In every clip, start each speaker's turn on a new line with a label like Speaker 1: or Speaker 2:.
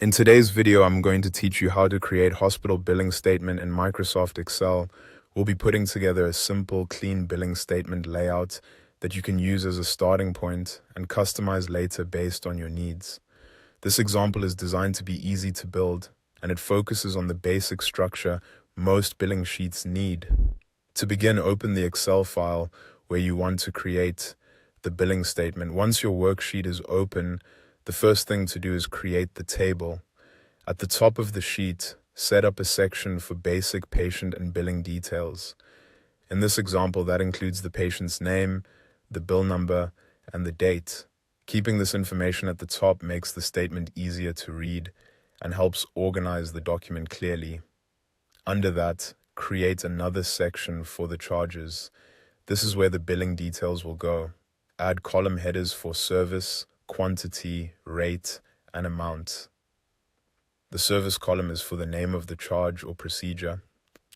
Speaker 1: In today's video, I'm going to teach you how to create hospital billing statement in Microsoft Excel. We'll be putting together a simple, clean billing statement layout that you can use as a starting point and customize later based on your needs. This example is designed to be easy to build, and it focuses on the basic structure most billing sheets need. To begin, open the Excel file where you want to create the billing statement. Once your worksheet is open, the first thing to do is create the table. At the top of the sheet, set up a section for basic patient and billing details. In this example, that includes the patient's name, the bill number, and the date. Keeping this information at the top makes the statement easier to read and helps organize the document clearly. Under that, create another section for the charges. This is where the billing details will go. Add column headers for service, quantity, rate, and amount. The service column is for the name of the charge or procedure.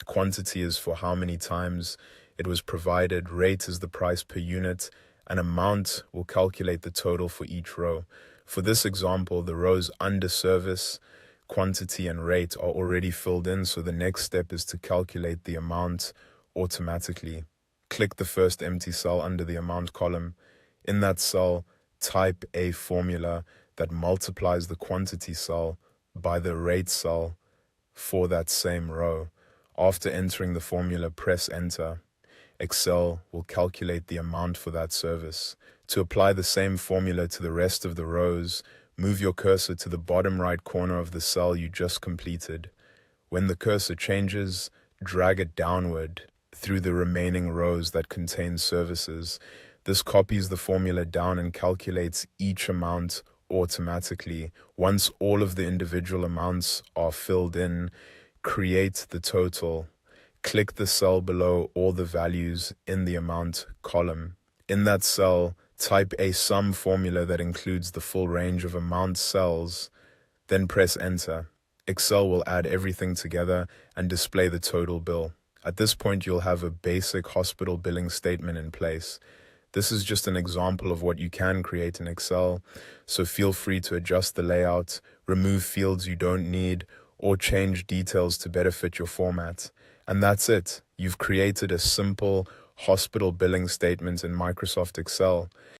Speaker 1: Quantity is for how many times it was provided. Rate is the price per unit, and amount will calculate the total for each row. For this example, the rows under service, quantity, and rate are already filled in, so the next step is to calculate the amount automatically. Click the first empty cell under the amount column. In that cell, type a formula that multiplies the quantity cell by the rate cell for that same row. After entering the formula, press enter. Excel will calculate the amount for that service. To apply the same formula to the rest of the rows, move your cursor to the bottom right corner of the cell you just completed. When the cursor changes, drag it downward through the remaining rows that contain services. This copies the formula down and calculates each amount automatically. Once all of the individual amounts are filled in, create the total. Click the cell below all the values in the amount column. In that cell, type a sum formula that includes the full range of amount cells, then press enter. Excel will add everything together and display the total bill. At this point, you'll have a basic hospital billing statement in place. This is just an example of what you can create in Excel, so feel free to adjust the layout, remove fields you don't need, or change details to better fit your format. And that's it. You've created a simple hospital billing statement in Microsoft Excel.